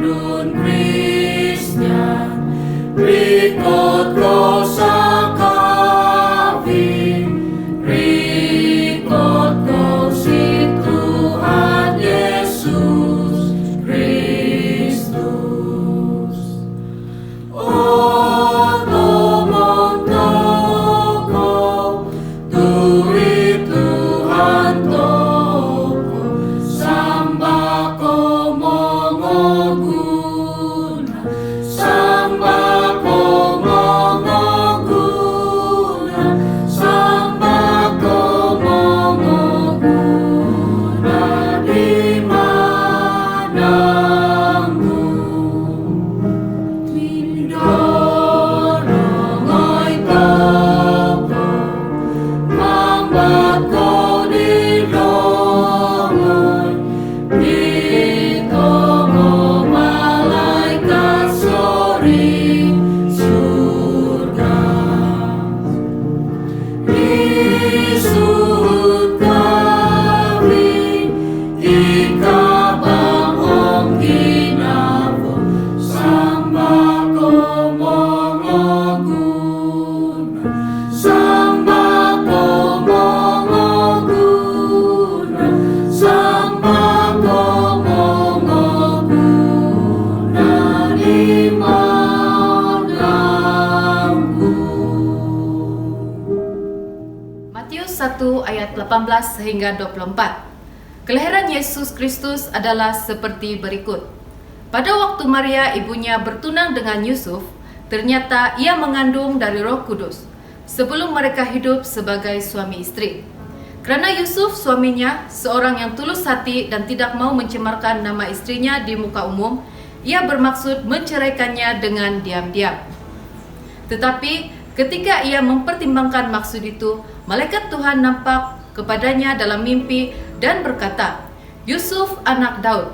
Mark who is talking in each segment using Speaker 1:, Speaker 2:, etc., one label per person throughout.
Speaker 1: nun Christian, rikot kosa kami, rikot kosi Tuhan Yesus Kristus. Otomong toko, turi Tuhan toko, samba komongoguna, samba komongoguna, samba komongoguna di manangmu. Mindorong oi toko, mambat ko di rongoi, di tomo malaikat sori surga. Isut kami, ikabang om ginabo, samba komongoguna, samba komongoguna, samba komongoguna di manangku.
Speaker 2: Matius 1 ayat 18 hingga 24. Kelahiran Yesus Kristus adalah seperti berikut. Pada waktu Maria ibunya bertunang dengan Yusuf, ternyata ia mengandung dari Roh Kudus sebelum mereka hidup sebagai suami istri. Karena Yusuf suaminya seorang yang tulus hati dan tidak mau mencemarkan nama istrinya di muka umum, ia bermaksud menceraikannya dengan diam-diam. Tetapi ketika ia mempertimbangkan maksud itu, malaikat Tuhan nampak kepadanya dalam mimpi dan berkata, "Yusuf anak Daud,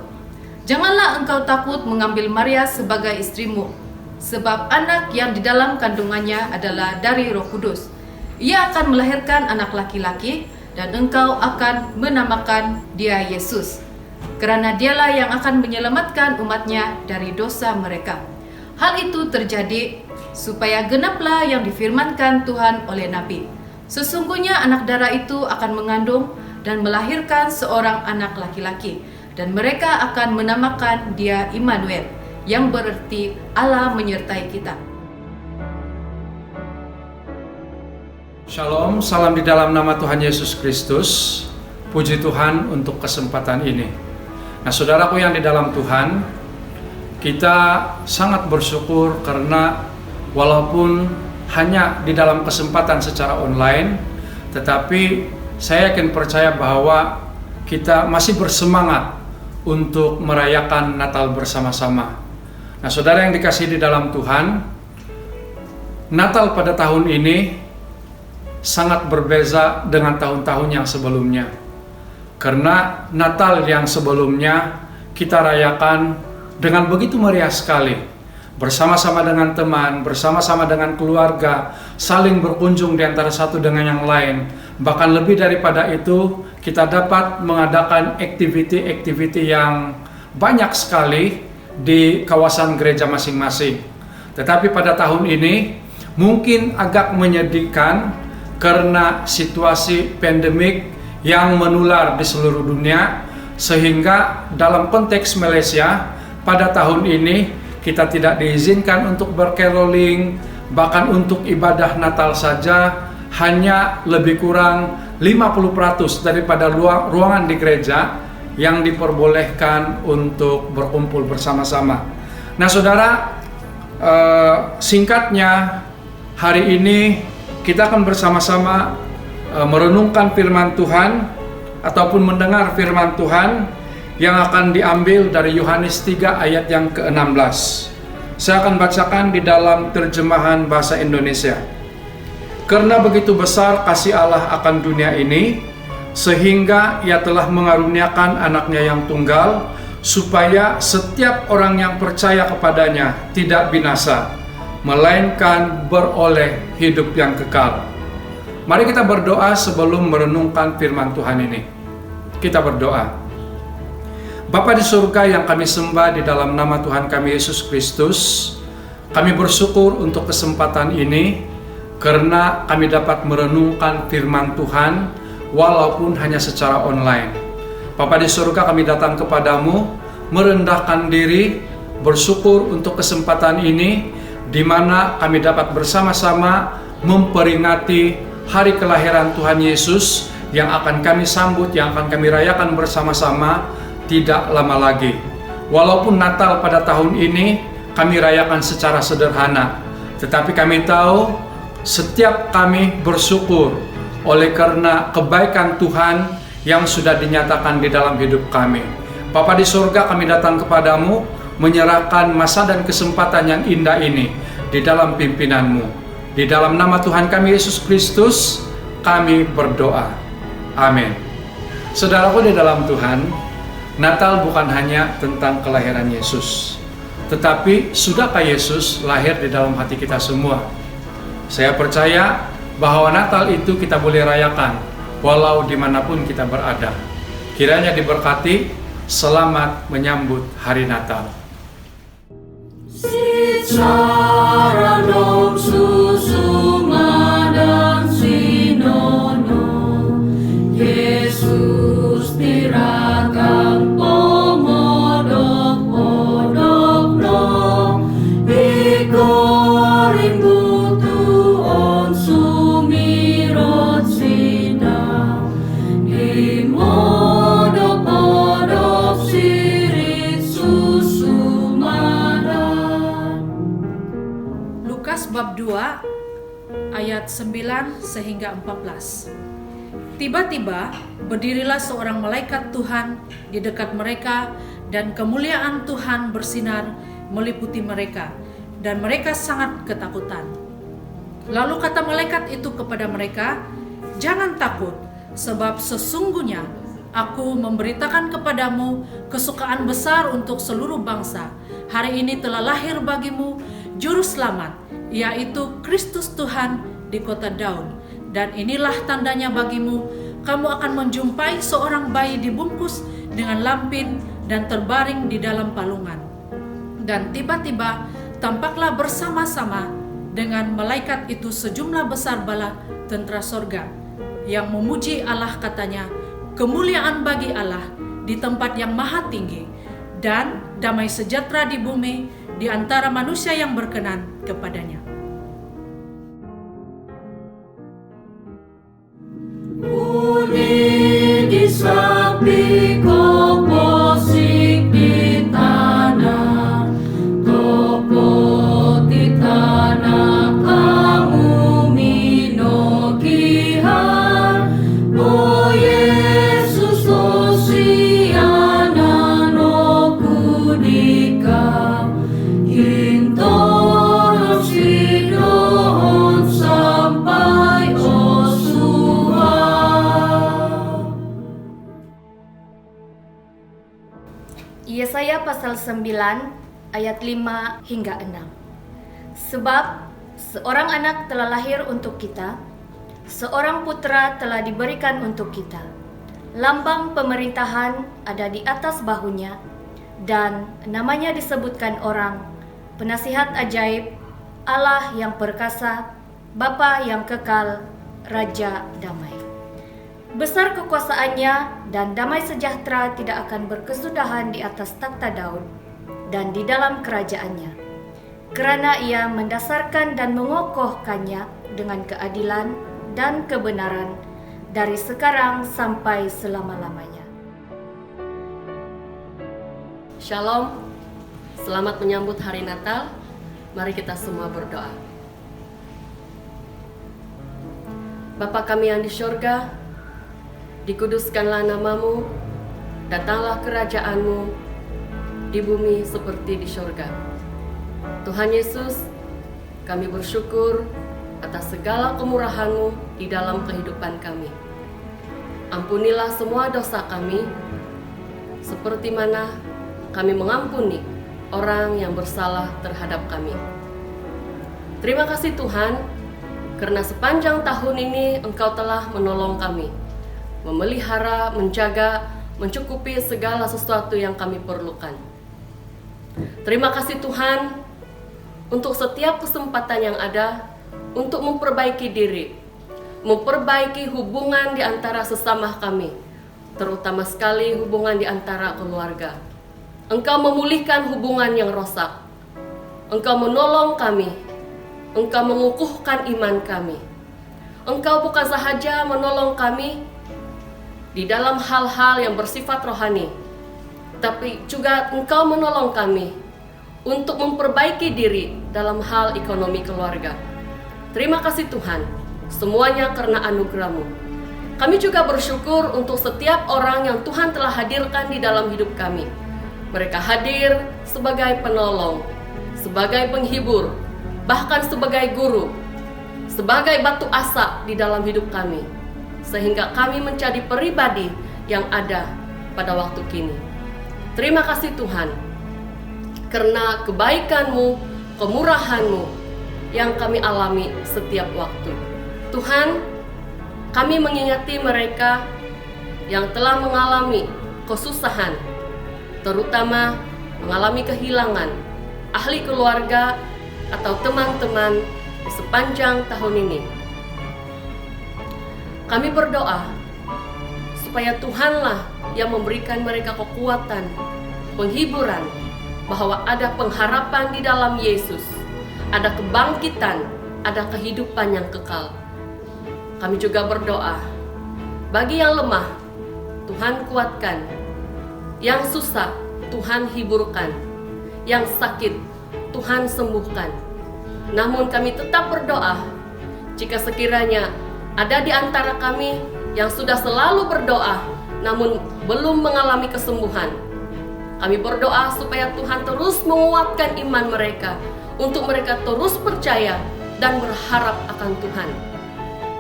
Speaker 2: janganlah engkau takut mengambil Maria sebagai istrimu, sebab anak yang di dalam kandungannya adalah dari Roh Kudus. Ia akan melahirkan anak laki-laki dan engkau akan menamakan dia Yesus, karena dialah yang akan menyelamatkan umatnya dari dosa mereka." Hal itu terjadi supaya genaplah yang difirmankan Tuhan oleh Nabi. Sesungguhnya anak darah itu akan mengandung dan melahirkan seorang anak laki-laki, dan mereka akan menamakan dia Immanuel, yang berarti Allah menyertai kita.
Speaker 3: Shalom, salam di dalam nama Tuhan Yesus Kristus. Puji Tuhan untuk kesempatan ini. Nah, saudaraku yang di dalam Tuhan, kita sangat bersyukur karena walaupun hanya di dalam kesempatan secara online, tetapi saya yakin percaya bahwa kita masih bersemangat untuk merayakan Natal bersama-sama. Nah, saudara yang dikasihi di dalam Tuhan, Natal pada tahun ini sangat berbeza dengan tahun-tahun yang sebelumnya. Karena Natal yang sebelumnya kita rayakan dengan begitu meriah sekali, bersama-sama dengan teman, bersama-sama dengan keluarga, saling berkunjung di antara satu dengan yang lain. Bahkan lebih daripada itu, kita dapat mengadakan aktiviti-aktiviti yang banyak sekali di kawasan gereja masing-masing. Tetapi pada tahun ini mungkin agak menyedihkan karena situasi pandemik yang menular di seluruh dunia, sehingga dalam konteks Malaysia pada tahun ini kita tidak diizinkan untuk bercaroling, bahkan untuk ibadah Natal saja hanya lebih kurang 50% daripada ruangan di gereja yang diperbolehkan untuk berkumpul bersama-sama. Nah, saudara, singkatnya hari ini kita akan bersama-sama merenungkan firman Tuhan ataupun mendengar firman Tuhan yang akan diambil dari Yohanes 3 ayat yang ke-16. Saya akan bacakan di dalam terjemahan bahasa Indonesia. Karena begitu besar kasih Allah akan dunia ini, sehingga ia telah mengaruniakan anaknya yang tunggal, supaya setiap orang yang percaya kepadanya tidak binasa, melainkan beroleh hidup yang kekal. Mari kita berdoa sebelum merenungkan firman Tuhan ini. Kita berdoa. Bapa di surga yang kami sembah di dalam nama Tuhan kami Yesus Kristus, kami bersyukur untuk kesempatan ini karena kami dapat merenungkan firman Tuhan walaupun hanya secara online. Bapa di surga, kami datang kepadamu merendahkan diri, bersyukur untuk kesempatan ini di mana kami dapat bersama-sama memperingati hari kelahiran Tuhan Yesus yang akan kami sambut, yang akan kami rayakan bersama-sama tidak lama lagi. Walaupun Natal pada tahun ini kami rayakan secara sederhana, tetapi kami tahu setiap kami bersyukur oleh karena kebaikan Tuhan yang sudah dinyatakan di dalam hidup kami. Bapa di surga, kami datang kepadamu menyerahkan masa dan kesempatan yang indah ini di dalam pimpinanmu. Di dalam nama Tuhan kami Yesus Kristus kami berdoa. Amin. Saudaraku di dalam Tuhan, Natal bukan hanya tentang kelahiran Yesus, tetapi sudahkah Yesus lahir di dalam hati kita semua? Saya percaya bahwa Natal itu kita boleh rayakan walau dimanapun kita berada. Kiranya diberkati, selamat menyambut hari Natal.
Speaker 1: Secara nom susuma dan sinono, Yesus tirakan pomodok-podok no, ikoring butuon sumirot sina, di modok-podok sirit susumadan.
Speaker 4: Lukas bab 2 ayat 9 sehingga 14. Tiba-tiba berdirilah seorang malaikat Tuhan di dekat mereka dan kemuliaan Tuhan bersinar meliputi mereka dan mereka sangat ketakutan. Lalu kata malaikat itu kepada mereka, "Jangan takut, sebab sesungguhnya aku memberitakan kepadamu kesukaan besar untuk seluruh bangsa. Hari ini telah lahir bagimu juru selamat, yaitu Kristus Tuhan di kota Daud. Dan inilah tandanya bagimu, kamu akan menjumpai seorang bayi dibungkus dengan lampin dan terbaring di dalam palungan." Dan tiba-tiba tampaklah bersama-sama dengan malaikat itu sejumlah besar bala tentara sorga yang memuji Allah, katanya, "Kemuliaan bagi Allah di tempat yang maha tinggi, dan damai sejahtera di bumi di antara manusia yang berkenan kepadanya."
Speaker 1: Bunyi di sapi koposik di tanah, topo di tanah kamu minokihan. O Yesus osiana no kudika, intono sidohon sampai
Speaker 5: Yesaya pasal 9 ayat 5 hingga 6. Sebab seorang anak telah lahir untuk kita, seorang putra telah diberikan untuk kita. Lambang pemerintahan ada di atas bahunya, dan namanya disebutkan orang Penasihat Ajaib, Allah yang perkasa, Bapa yang kekal, Raja Damai. Besar kekuasaannya dan damai sejahtera tidak akan berkesudahan di atas takhta Daud dan di dalam kerajaannya, kerana ia mendasarkan dan mengokohkannya dengan keadilan dan kebenaran dari sekarang sampai selama-lamanya.
Speaker 6: Shalom, selamat menyambut hari Natal. Mari kita semua berdoa. Bapa kami yang di surga, dikuduskanlah namamu, datanglah kerajaanmu di bumi seperti di surga. Tuhan Yesus, kami bersyukur atas segala kemurahan-Mu di dalam kehidupan kami. Ampunilah semua dosa kami, seperti mana kami mengampuni orang yang bersalah terhadap kami. Terima kasih Tuhan, karena sepanjang tahun ini Engkau telah menolong kami, memelihara, menjaga, mencukupi segala sesuatu yang kami perlukan. Terima kasih Tuhan untuk setiap kesempatan yang ada untuk memperbaiki diri, memperbaiki hubungan di antara sesama kami, terutama sekali hubungan di antara keluarga. Engkau memulihkan hubungan yang rosak. Engkau menolong kami. Engkau mengukuhkan iman kami. Engkau bukan sahaja menolong kami di dalam hal-hal yang bersifat rohani, tapi juga Engkau menolong kami untuk memperbaiki diri dalam hal ekonomi keluarga. Terima kasih Tuhan, semuanya karena anugerah-Mu. Kami juga bersyukur untuk setiap orang yang Tuhan telah hadirkan di dalam hidup kami. Mereka hadir sebagai penolong, sebagai penghibur, bahkan sebagai guru, sebagai batu asa di dalam hidup kami, sehingga kami menjadi pribadi yang ada pada waktu kini. Terima kasih Tuhan, karena kebaikan-Mu, kemurahan-Mu yang kami alami setiap waktu. Tuhan, kami mengingati mereka yang telah mengalami kesusahan, terutama mengalami kehilangan ahli keluarga atau teman-teman di sepanjang tahun ini. Kami berdoa supaya Tuhanlah yang memberikan mereka kekuatan, penghiburan, bahwa ada pengharapan di dalam Yesus, ada kebangkitan, ada kehidupan yang kekal. Kami juga berdoa bagi yang lemah, Tuhan kuatkan, yang susah Tuhan hiburkan, yang sakit Tuhan sembuhkan. Namun kami tetap berdoa, jika sekiranya ada di antara kami yang sudah selalu berdoa namun belum mengalami kesembuhan, kami berdoa supaya Tuhan terus menguatkan iman mereka, untuk mereka terus percaya dan berharap akan Tuhan.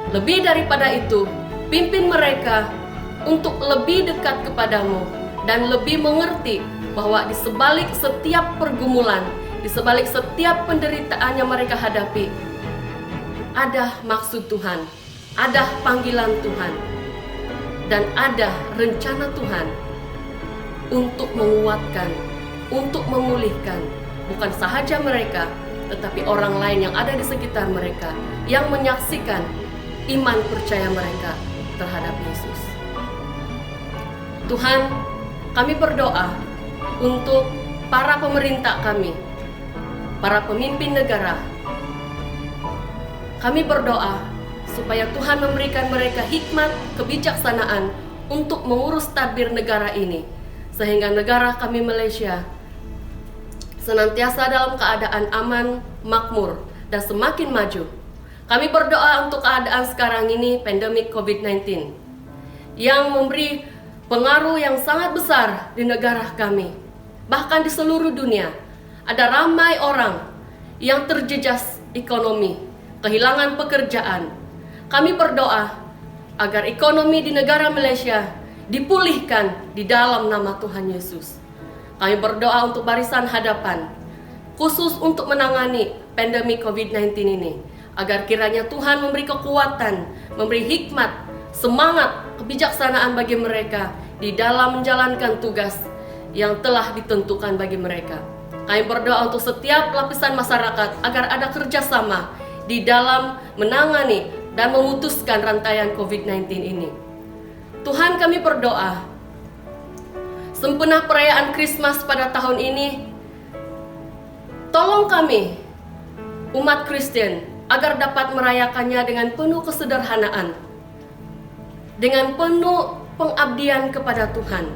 Speaker 6: Lebih daripada itu, pimpin mereka untuk lebih dekat kepadamu dan lebih mengerti bahwa di sebalik setiap pergumulan, di sebalik setiap penderitaan yang mereka hadapi, ada maksud Tuhan, ada panggilan Tuhan, dan ada rencana Tuhan untuk menguatkan, untuk memulihkan, bukan sahaja mereka, tetapi orang lain yang ada di sekitar mereka, yang menyaksikan iman percaya mereka terhadap Yesus. Tuhan, kami berdoa untuk para pemerintah kami, para pemimpin negara. Kami berdoa supaya Tuhan memberikan mereka hikmat, kebijaksanaan untuk mengurus tadbir negara ini, sehingga negara kami Malaysia senantiasa dalam keadaan aman, makmur, dan semakin maju. Kami berdoa untuk keadaan sekarang ini, pandemik COVID-19, yang memberi pengaruh yang sangat besar di negara kami, bahkan di seluruh dunia. Ada ramai orang yang terjejas ekonomi, kehilangan pekerjaan. Kami berdoa agar ekonomi di negara Malaysia dipulihkan di dalam nama Tuhan Yesus. Kami berdoa untuk barisan hadapan, khusus untuk menangani pandemi COVID-19 ini, agar kiranya Tuhan memberi kekuatan, memberi hikmat, semangat, kebijaksanaan bagi mereka di dalam menjalankan tugas yang telah ditentukan bagi mereka. Kami berdoa untuk setiap lapisan masyarakat agar ada kerjasama di dalam menangani dan memutuskan rantaian COVID-19 ini. Tuhan, kami berdoa, sempena perayaan Krismas pada tahun ini, tolong kami, umat Kristen, agar dapat merayakannya dengan penuh kesederhanaan, dengan penuh pengabdian kepada Tuhan.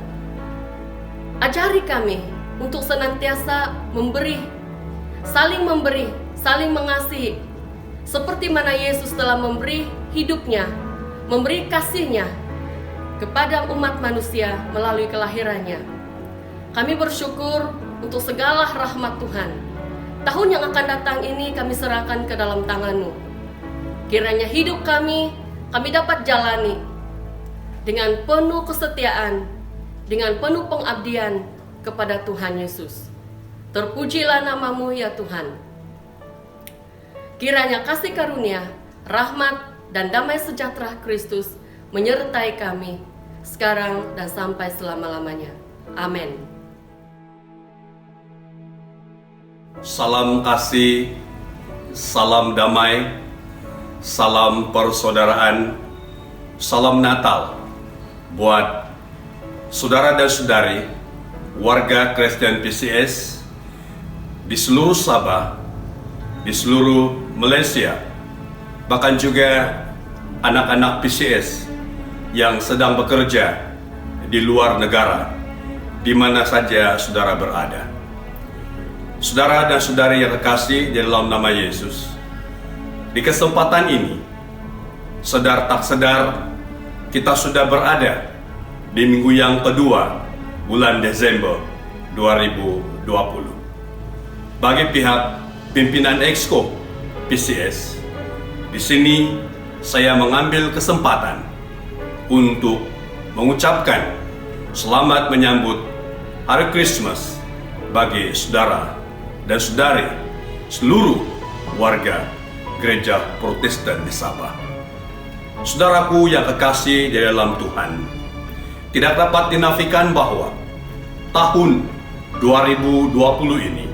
Speaker 6: Ajari kami untuk senantiasa memberi, saling mengasihi, seperti mana Yesus telah memberi hidupnya, memberi kasihnya kepada umat manusia melalui kelahirannya. Kami bersyukur untuk segala rahmat Tuhan. Tahun yang akan datang ini kami serahkan ke dalam tangan-Mu. Kiranya hidup kami dapat jalani dengan penuh kesetiaan, dengan penuh pengabdian kepada Tuhan Yesus. Terpujilah nama-Mu ya Tuhan. Kiranya kasih karunia, rahmat, dan damai sejahtera Kristus menyertai kami sekarang dan sampai selama-lamanya. Amin.
Speaker 7: Salam kasih, salam damai, salam persaudaraan, salam Natal buat saudara dan saudari warga Kristen PCS di seluruh Sabah, di seluruh Malaysia, bahkan juga anak-anak PCS yang sedang bekerja di luar negara, di mana saja saudara berada. Saudara dan saudari yang kekasih di dalam nama Yesus, di kesempatan ini, sedar tak sedar, kita sudah berada di minggu yang kedua bulan Desember 2020. Bagi pihak pimpinan Exco PCS, di sini saya mengambil kesempatan untuk mengucapkan selamat menyambut Hari Krismas bagi saudara dan saudari seluruh warga Gereja Protestan di Sabah. Saudaraku yang kekasih di dalam Tuhan, tidak dapat dinafikan bahwa tahun 2020 ini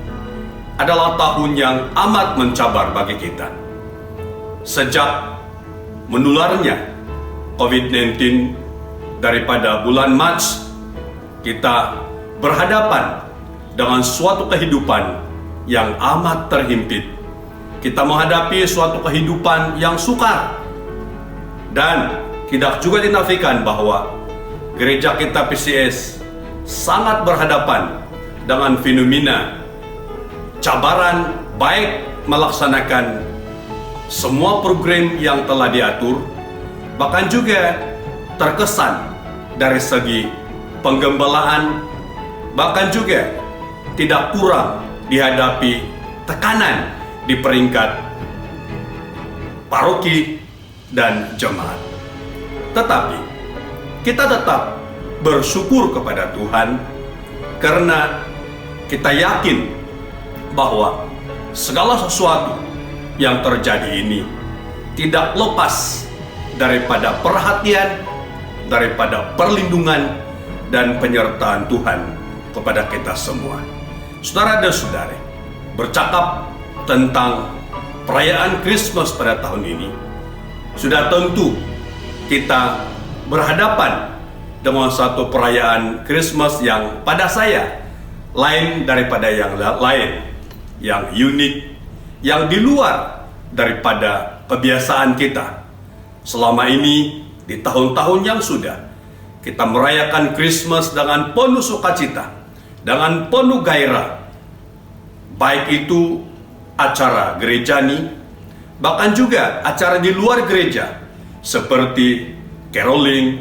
Speaker 7: adalah tahun yang amat mencabar bagi kita. Sejak menularnya COVID-19 daripada bulan Maret, kita berhadapan dengan suatu kehidupan yang amat terhimpit. Kita menghadapi suatu kehidupan yang sukar. Dan tidak juga dinafikan bahwa gereja kita PCS sangat berhadapan dengan fenomena cabaran, baik melaksanakan semua program yang telah diatur, bahkan juga terkesan dari segi penggembalaan, bahkan juga tidak kurang dihadapi tekanan di peringkat paroki dan jemaat. Tetapi kita tetap bersyukur kepada Tuhan karena kita yakin bahwa segala sesuatu yang terjadi ini tidak lepas daripada perhatian, daripada perlindungan dan penyertaan Tuhan kepada kita semua. Saudara dan saudari, bercakap tentang perayaan Krismas pada tahun ini, sudah tentu kita berhadapan dengan satu perayaan Krismas yang pada saya lain daripada yang lain, yang unik, yang di luar daripada kebiasaan kita. Selama ini, di tahun-tahun yang sudah, kita merayakan Krismas dengan penuh sukacita, dengan penuh gairah, baik itu acara gerejani, bahkan juga acara di luar gereja, seperti caroling,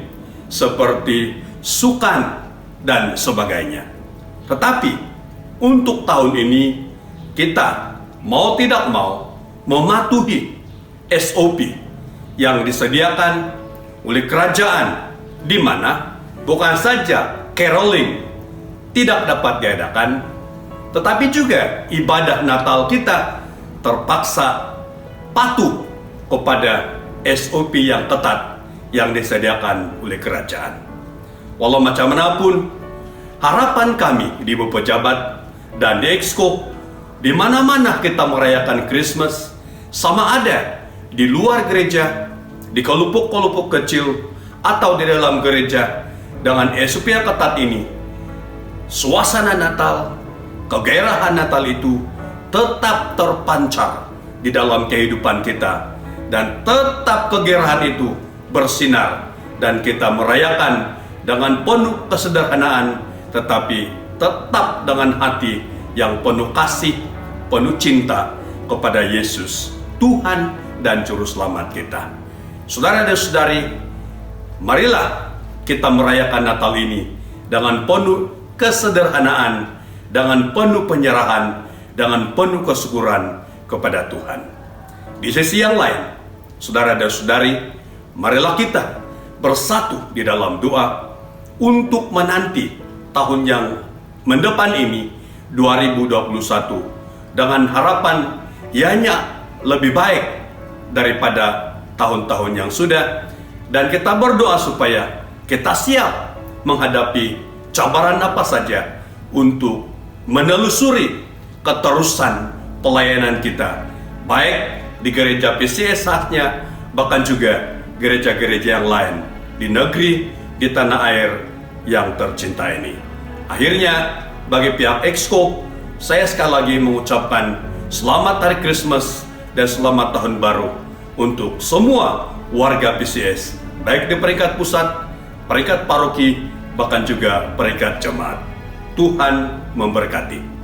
Speaker 7: seperti sukan, dan sebagainya. Tetapi, untuk tahun ini, kita mau tidak mau mematuhi SOP yang disediakan oleh kerajaan, di mana bukan saja caroling tidak dapat diadakan, tetapi juga ibadah Natal kita terpaksa patuh kepada SOP yang ketat yang disediakan oleh kerajaan. Walau macam manapun, harapan kami di pejabat dan di Exco, di mana-mana kita merayakan Krismas, sama ada di luar gereja, di kelompok-kelompok kecil, atau di dalam gereja, dengan SOP yang ketat ini, suasana Natal, kegairahan Natal itu tetap terpancar di dalam kehidupan kita, dan tetap kegairahan itu bersinar, dan kita merayakan dengan penuh kesederhanaan, tetapi tetap dengan hati yang penuh kasih, penuh cinta kepada Yesus, Tuhan dan Juru Selamat kita. Saudara dan saudari, marilah kita merayakan Natal ini dengan penuh kesederhanaan, dengan penuh penyerahan, dengan penuh kesyukuran kepada Tuhan. Di sisi yang lain, saudara dan saudari, marilah kita bersatu di dalam doa untuk menanti tahun yang mendepan ini, 2021, dengan harapan ianya lebih baik daripada tahun-tahun yang sudah, dan kita berdoa supaya kita siap menghadapi cabaran apa saja untuk menelusuri keterusan pelayanan kita, baik di gereja PCS saatnya, bahkan juga gereja-gereja yang lain di negeri, di tanah air yang tercinta ini. Akhirnya, bagi pihak Exco, saya sekali lagi mengucapkan selamat Hari Krismas dan selamat Tahun Baru untuk semua warga PCS, baik di peringkat pusat, peringkat paroki, bahkan juga peringkat jemaat. Tuhan memberkati.